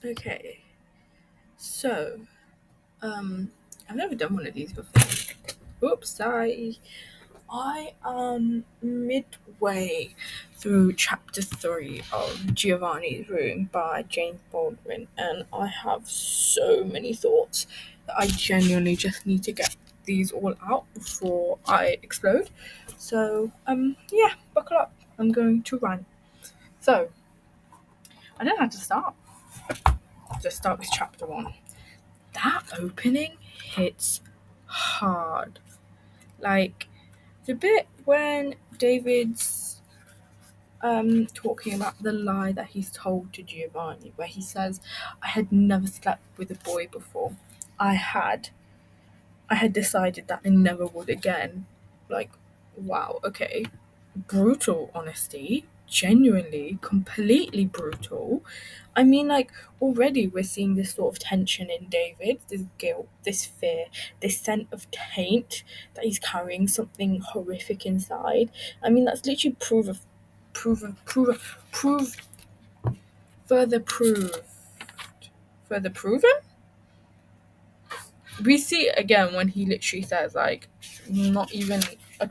Okay, so I've never done one of these before. Oops, sorry. I am midway through chapter 3 of Giovanni's Room by James Baldwin, and I have so many thoughts that I genuinely just need to get these all out before I explode. So, yeah, buckle up. I'm going to rant. So, I don't know how to start. Just start with chapter 1. That opening hits hard. Like, the bit when David's talking about the lie that he's told to Giovanni, where he says, I had never slept with a boy before. I had. I had decided that I never would again. Like, wow, okay. Brutal honesty. Genuinely, completely brutal. I mean, like, already we're seeing this sort of tension in David, this guilt, this fear, this scent of taint that he's carrying something horrific inside. I mean, that's literally prove, further proof, further proven. We see it again when he literally says, like, not even a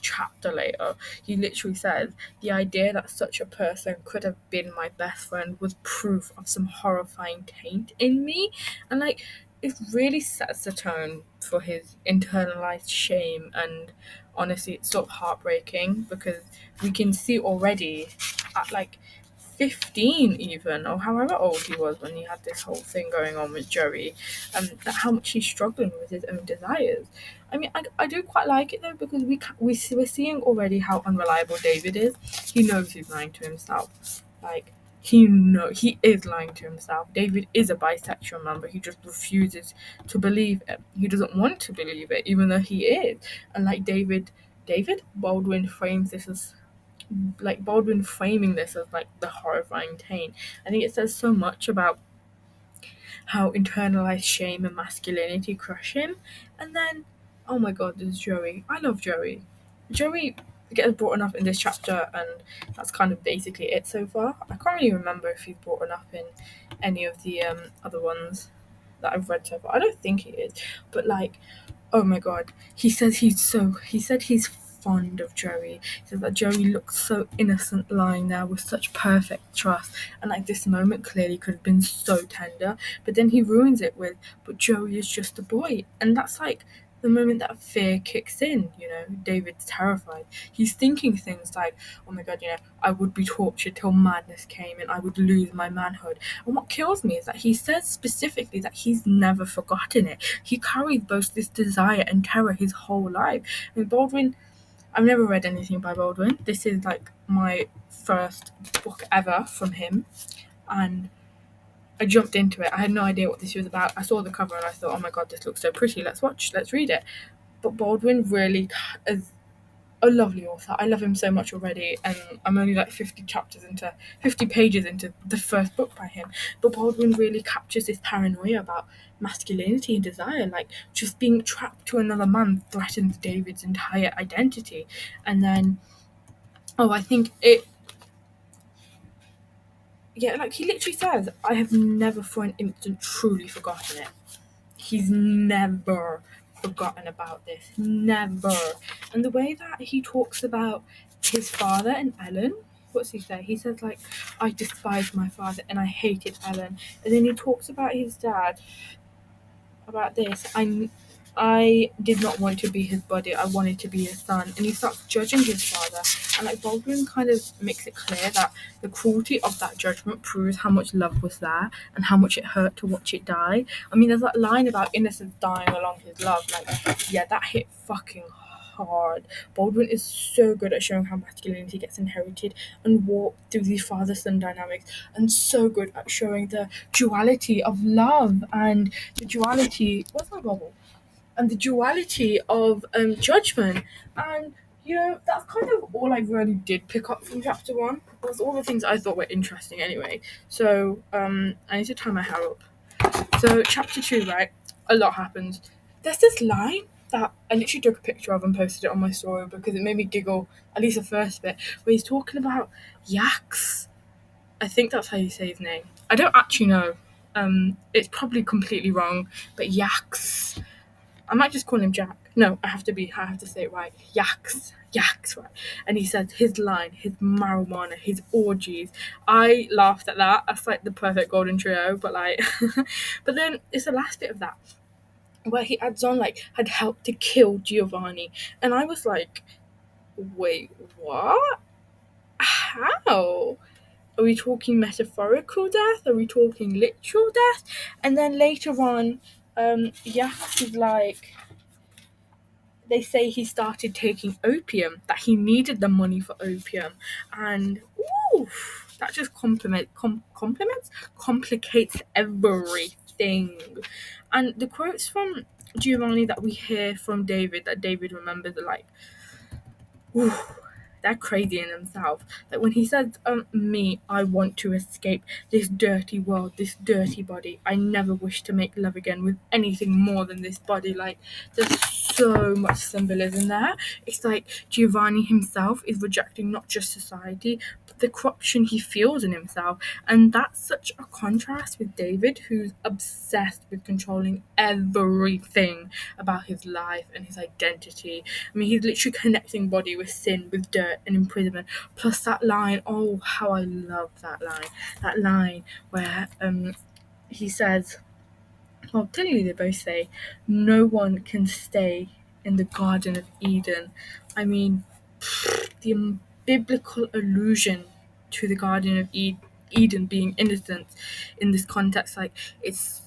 chapter later, he literally says, the idea that such a person could have been my best friend was proof of some horrifying taint in me. And, like, it really sets the tone for his internalized shame. And honestly, it's sort of heartbreaking because we can see already at, like, 15 even, or however old he was when he had this whole thing going on with Joey, how much he's struggling with his own desires. I mean, I do quite like it though, because we're seeing already how unreliable David is. He knows he's lying to himself. Like, he is lying to himself. David is a bisexual man, but he just refuses to believe it. He doesn't want to believe it, even though he is. And like David Baldwin frames this as, like, Baldwin framing this as like the horrifying taint. I think it says so much about how internalized shame and masculinity crush him. And then, oh my god, there's Joey. I love Joey. Joey gets brought up in this chapter, and that's kind of basically it so far. I can't really remember if he's brought up in any of the other ones that I've read so far. I don't think he is, but like, oh my god, he said he's fond of Joey. He said that Joey looks so innocent lying there with such perfect trust, and like this moment clearly could have been so tender, but then he ruins it with, but Joey is just a boy. And that's like the moment that fear kicks in, David's terrified. He's thinking things like, oh my god, I would be tortured till madness came and I would lose my manhood. And what kills me is that he says specifically that he's never forgotten it. He carries both this desire and terror his whole life. I mean, Baldwin, I've never read anything by Baldwin. This is like my first book ever from him. And I jumped into it. I had no idea what this was about. I saw the cover and I thought, oh my god, this looks so pretty. Let's read it. But Baldwin really is a lovely author. I love him so much already, and I'm only like 50 pages into the first book by him. But Baldwin really captures this paranoia about masculinity and desire, like just being trapped to another man threatens David's entire identity. And then, oh, I think it, yeah, like he literally says, I have never for an instant truly forgotten it. He's never forgotten about this. Never. And the way that he talks about his father and Ellen, what's he say? He says, like, I despised my father and I hated Ellen. And then he talks about his dad, about this. I did not want to be his body. I wanted to be his son. And he starts judging his father. And like Baldwin kind of makes it clear that the cruelty of that judgment proves how much love was there and how much it hurt to watch it die. I mean, there's that line about innocence dying along his love. Like, yeah, that hit fucking hard. Baldwin is so good at showing how masculinity gets inherited and walked through these father-son dynamics, and so good at showing the duality of love and the duality. What's my bubble? And the duality of judgment. And that's kind of all I really did pick up from chapter 1. Was all the things I thought were interesting anyway. So I need to tie my hair up. So chapter 2, right? A lot happens. There's this line that I literally took a picture of and posted it on my story because it made me giggle, at least the first bit, where he's talking about Yaks. I think that's how you say his name. I don't actually know. It's probably completely wrong, but Yaks. I might just call him Jack. No, I have to say it right. Yaks, right. And he says his line, his marijuana, his orgies. I laughed at that. That's like the perfect golden trio, but like, but then it's the last bit of that where he adds on like had helped to kill Giovanni, and I was like, wait, what? How? Are we talking metaphorical death? Are we talking literal death? And then later on, Yaks is like, they say he started taking opium, that he needed the money for opium, and oof, that just complicates everything. And the quotes from Giovanni that we hear from David, that David remembers, are like, ooh, they're crazy in themselves. Like when he says, me, I want to escape this dirty world, this dirty body. I never wish to make love again with anything more than this body. Like, there's so much symbolism there. It's like Giovanni himself is rejecting not just society, but the corruption he feels in himself. And that's such a contrast with David, who's obsessed with controlling everything about his life and his identity. I mean, he's literally connecting body with sin, with dirt and imprisonment. Plus that line, oh, how I love that line. That line where he says, well, technically they both say, no one can stay in the Garden of Eden. I mean, the biblical allusion to the Garden of Eden being innocent in this context, like, it's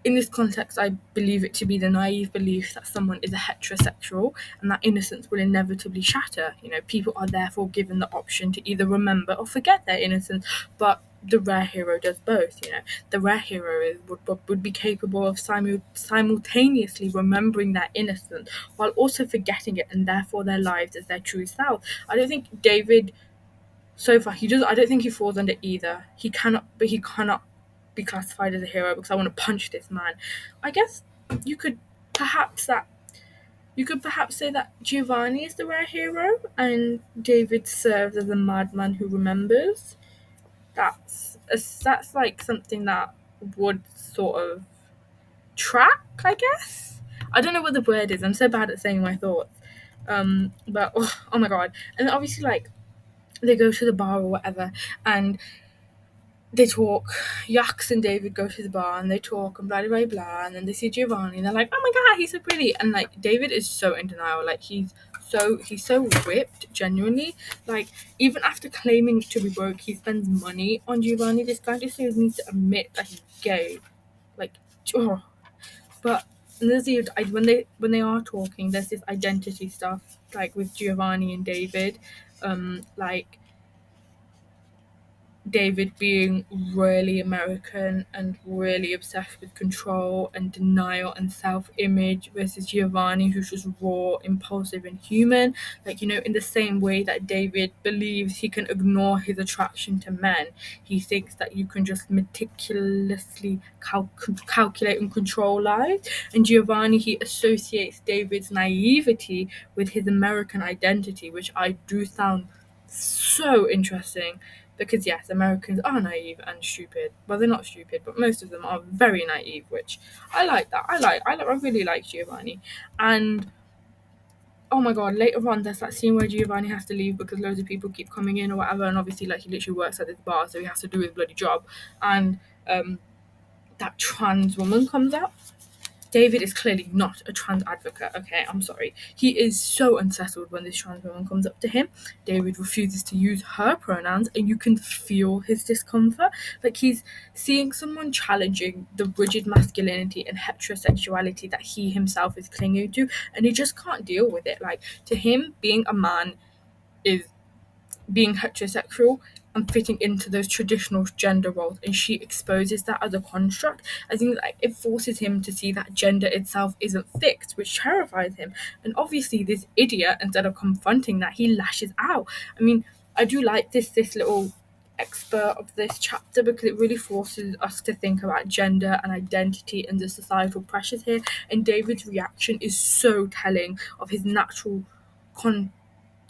in this context, I believe it to be the naive belief that someone is a heterosexual and that innocence will inevitably shatter. You know, people are therefore given the option to either remember or forget their innocence, but the rare hero does both. You know, the rare hero would be capable of simultaneously remembering their innocence while also forgetting it, and therefore their lives as their true self. I don't think David, so far, he does. I don't think he falls under either. He cannot be classified as a hero because I want to punch this man. I guess you could perhaps say that Giovanni is the rare hero and David serves as a madman who remembers. That's like something that would sort of track, I guess. I don't know what the word is. I'm so bad at saying my thoughts. But oh my god. And obviously, like, they go to the bar or whatever, and they talk. Yax and David go to the bar and they talk and blah blah blah, and then they see Giovanni and they're like, "Oh my god, he's so pretty!" And like David is so in denial, like he's so whipped, genuinely. Like, even after claiming to be broke, he spends money on Giovanni. This guy just needs to admit that he's gay, like, oh. But there's when they are talking, there's this identity stuff, like with Giovanni and David, like David being really American and really obsessed with control and denial and self-image versus Giovanni, who's just raw, impulsive, and human. Like, you know, in the same way that David believes he can ignore his attraction to men, he thinks that you can just meticulously calculate and control lives. And Giovanni, he associates David's naivety with his American identity, which I do sound so interesting, because yes, Americans are naive and stupid. Well, they're not stupid, but most of them are very naive, which I like that. I really like Giovanni. And oh my god, later on there's that scene where Giovanni has to leave because loads of people keep coming in or whatever, and obviously, like, he literally works at this bar, so he has to do his bloody job. And that trans woman comes out. David is clearly not a trans advocate, okay? I'm sorry. He is so unsettled when this trans woman comes up to him. David refuses to use her pronouns, and you can feel his discomfort. Like, he's seeing someone challenging the rigid masculinity and heterosexuality that he himself is clinging to, and he just can't deal with it. Like, to him, being a man is being heterosexual and fitting into those traditional gender roles, and she exposes that as a construct. I think, like, it forces him to see that gender itself isn't fixed, which terrifies him. And obviously this idiot, instead of confronting that, he lashes out. I mean, I do like this little expert of this chapter because it really forces us to think about gender and identity and the societal pressures here, and David's reaction is so telling of his natural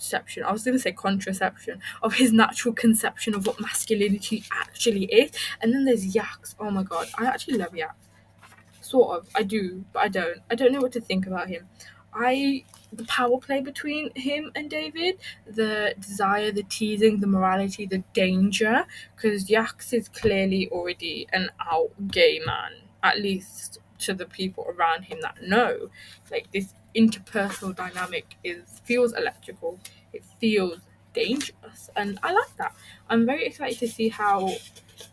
conception. I was going to say contraception of his natural conception of what masculinity actually is. And then there's Yaks. Oh my god, I actually love Yaks. Sort of, I do, but I don't. I don't know what to think about him. I The power play between him and David, the desire, the teasing, the morality, the danger, because Yax is clearly already an out gay man, at least to the people around him that know. Like this interpersonal dynamic is feels electrical. It feels dangerous, and I like that. I'm very excited to see how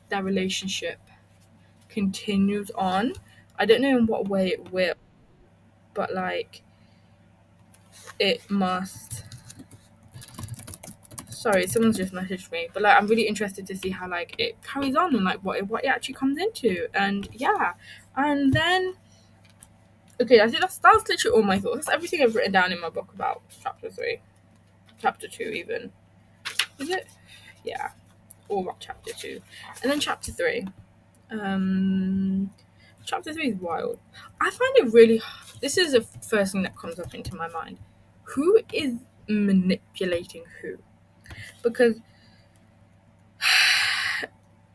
their relationship continues on. I don't know in what way it will, but like it must. Sorry, someone's just messaged me, but like I'm really interested to see how like it carries on and like what it actually comes into, and yeah, and then okay, I think that's literally all my thoughts. That's everything I've written down in my book about chapter 3, chapter 2 even. Is it? Yeah, all about chapter 2, and then chapter 3. Um, Chapter 3 is wild. I find it really. This is the first thing that comes up into my mind. Who is manipulating who? Because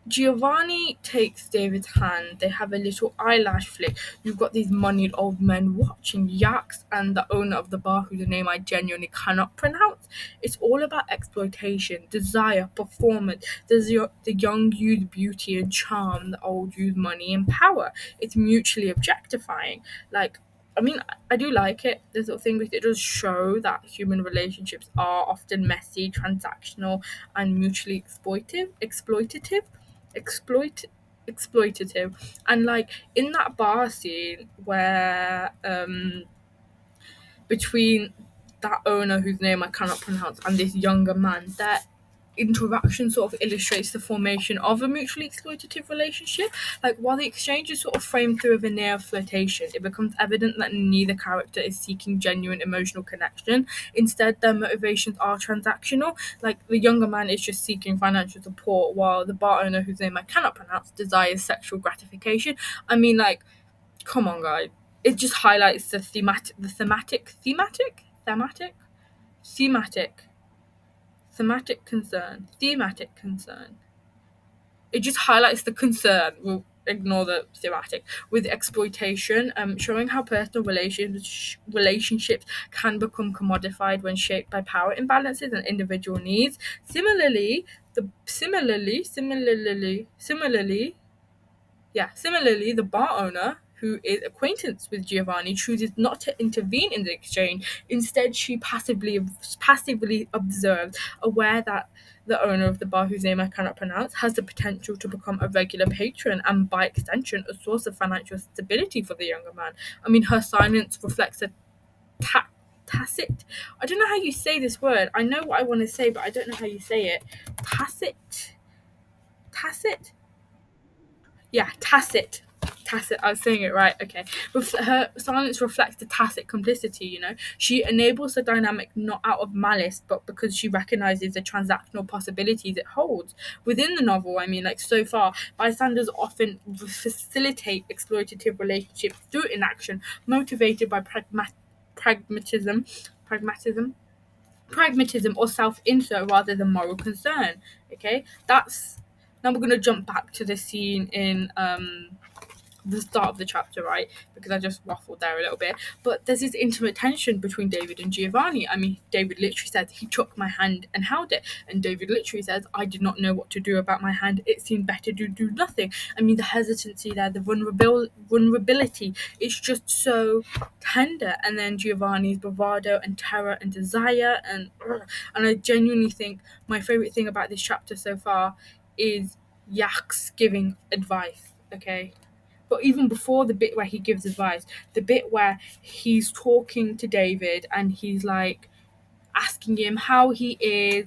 Giovanni takes David's hand. They have a little eyelash flick. You've got these moneyed old men watching Yaks and the owner of the bar, whose name I genuinely cannot pronounce. It's all about exploitation, desire, performance. There's the young use beauty and charm, the old use money and power. It's mutually objectifying. Like, I mean, I do like it. This sort of thing because it does show that human relationships are often messy, transactional, and mutually exploit exploitative. And like in that bar scene where between that owner whose name I cannot pronounce and this younger man, that interaction sort of illustrates the formation of a mutually exploitative relationship. Like while the exchange is sort of framed through a veneer of flirtation, it becomes evident that neither character is seeking genuine emotional connection. Instead, their motivations are transactional. Like the younger man is just seeking financial support, while the bar owner, whose name I cannot pronounce, desires sexual gratification. I mean, like, come on, guys. It just highlights thematic thematic concern. It just highlights the concern. We'll ignore the thematic with exploitation, showing how personal relationships can become commodified when shaped by power imbalances and individual needs. Similarly, the bar owner, who is acquaintance with Giovanni, chooses not to intervene in the exchange. Instead, she passively observes, aware that the owner of the bar, whose name I cannot pronounce, has the potential to become a regular patron and, by extension, a source of financial stability for the younger man. I mean, her silence reflects a tacit. I don't know how you say this word. I know what I want to say, but I don't know how you say it. Tacit. Yeah, tacit. I was saying it right. Okay. Her silence reflects the tacit complicity. She enables the dynamic not out of malice, but because she recognizes the transactional possibilities it holds within the novel. I mean, like so far, bystanders often facilitate exploitative relationships through inaction, motivated by pragmatism, pragmatism, pragmatism, or self-insert rather than moral concern. Okay, that's now we're gonna jump back to the scene in the start of the chapter, right? Because I just waffled there a little bit. But there's this intimate tension between David and Giovanni. I mean, David literally says he took my hand and held it, and David literally says, I did not know what to do about my hand. It seemed better to do nothing. I mean, the hesitancy there, the vulnerability, it's just so tender. And then Giovanni's bravado and terror and desire, and I genuinely think my favorite thing about this chapter so far is Yax giving advice. Okay, but even before the bit where he gives advice, the bit where he's talking to David and he's like asking him how he is,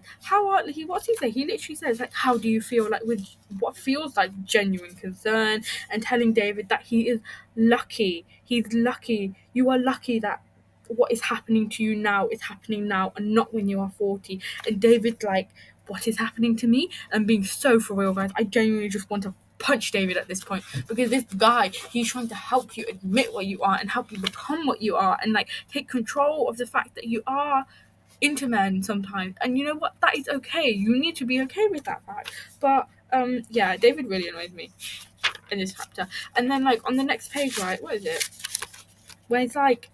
what's he say? He literally says like, "How do you feel?" Like with what feels like genuine concern, and telling David that he is lucky. He's lucky. You are lucky that what is happening to you now is happening now and not when you are 40. And David's like, what is happening to me? And being so for real, guys, I genuinely just want to punch David at this point, because this guy, he's trying to help you admit what you are and help you become what you are, and like take control of the fact that you are into men sometimes. And you know what? That is okay. You need to be okay with that fact. But yeah, David really annoys me in this chapter. And then like on the next page, right, what is it? Where it's like,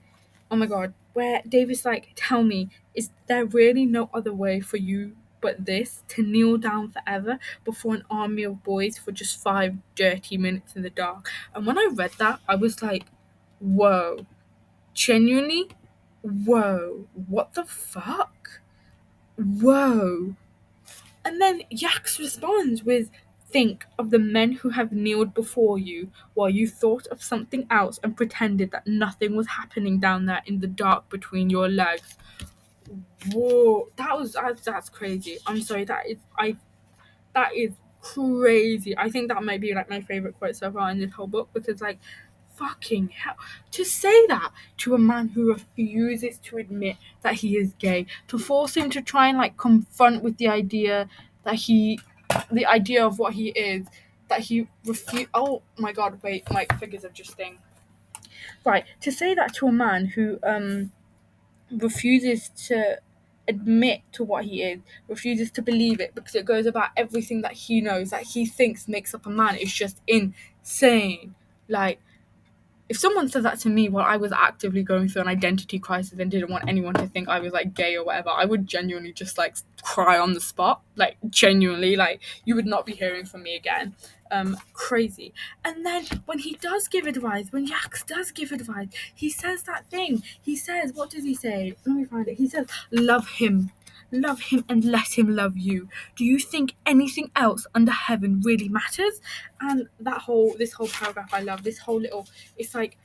oh my god, where David's like, tell me, is there really no other way for you but this, to kneel down forever before an army of boys for just 5 dirty minutes in the dark? And when I read that, I was like, whoa, genuinely, whoa, what the fuck? Whoa. And then Yax responds with, think of the men who have kneeled before you while you thought of something else and pretended that nothing was happening down there in the dark between your legs. Whoa, that's crazy. I'm sorry, that is crazy. I think that might be like my favorite quote so far in this whole book, because like, fucking hell, to say that to a man who refuses to admit that he is gay, to force him to try and like confront with the idea that the idea of what he is, that he refuse. Oh my god, wait, my figures have just thing. Right, to say that to a man who refuses to admit to what he is, refuses to believe it because it goes about everything that he knows, that he thinks makes up a man, is just insane. Like, if someone said that to me while I was actively going through an identity crisis and didn't want anyone to think I was like gay or whatever, I would genuinely just like cry on the spot. Like, genuinely, like, you would not be hearing from me again. Crazy. And then when he does give advice, when Jax does give advice, he says that thing. He says, what does he say? Let me find it. He says, love him. Love him and let him love you. Do you think anything else under heaven really matters? And this whole paragraph, I love this whole little. It's like,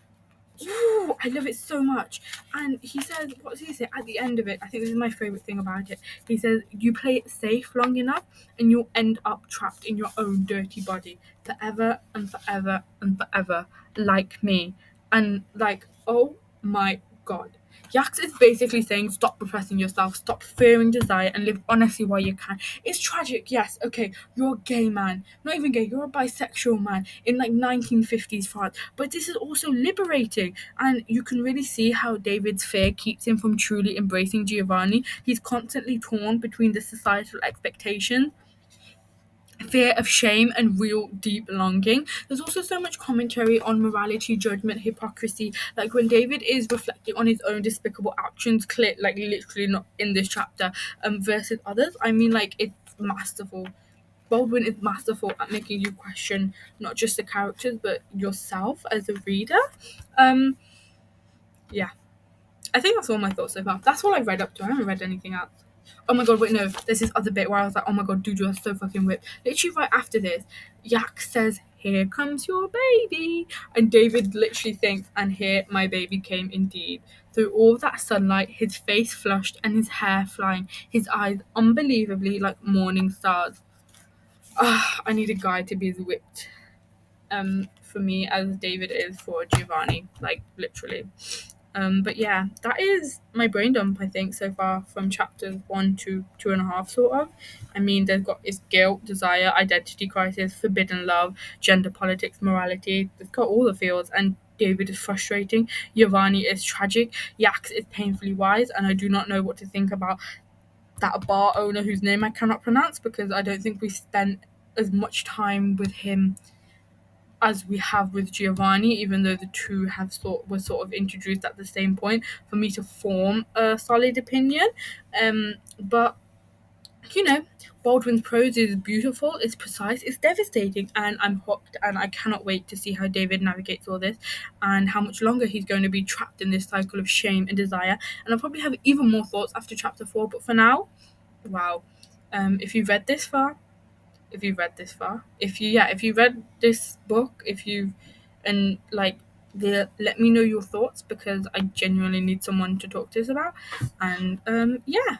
ooh, I love it so much. And he says, what does he say at the end of it? I think this is my favorite thing about it. He says, you play it safe long enough and you'll end up trapped in your own dirty body forever and forever and forever, like me. And like, oh my god. Yax is basically saying, stop repressing yourself, stop fearing desire, and live honestly while you can. It's tragic, yes, okay, you're a gay man. Not even gay, you're a bisexual man in like 1950s France. But this is also liberating, and you can really see how David's fear keeps him from truly embracing Giovanni. He's constantly torn between the societal expectations, fear of shame, and real deep longing. There's also so much commentary on morality, judgment, hypocrisy. Like when David is reflecting on his own despicable actions, like literally not in this chapter, versus others. I mean, like, it's masterful. Baldwin is masterful at making you question not just the characters but yourself as a reader. Um, yeah, I think that's all my thoughts so far. That's all I've read up to. I haven't read anything else. Oh my god, wait, no. There's this other bit where I was like, oh my god, dude, you're so fucking whipped. Literally right after this, Yak says, here comes your baby. And David literally thinks, and here my baby came indeed. Through all that sunlight, his face flushed and his hair flying, his eyes unbelievably like morning stars. Ah, I need a guy to be as whipped for me as David is for Giovanni, like literally. But yeah, that is my brain dump, I think, so far from chapters 1 to 2.5, sort of. I mean, they've got its guilt, desire, identity crisis, forbidden love, gender politics, morality. It's got all the fields, and David is frustrating. Giovanni is tragic. Yax is painfully wise, and I do not know what to think about that bar owner whose name I cannot pronounce, because I don't think we spent as much time with him as we have with Giovanni, even though the two were sort of introduced at the same point for me to form a solid opinion. But you know, Baldwin's prose is beautiful, it's precise, it's devastating, and I'm hooked, and I cannot wait to see how David navigates all this and how much longer he's going to be trapped in this cycle of shame and desire. And I'll probably have even more thoughts after chapter 4, but for now, wow. If you've read this far, if you've read this far. If you read this book, if you and like let me know your thoughts, because I genuinely need someone to talk to this about. And yeah,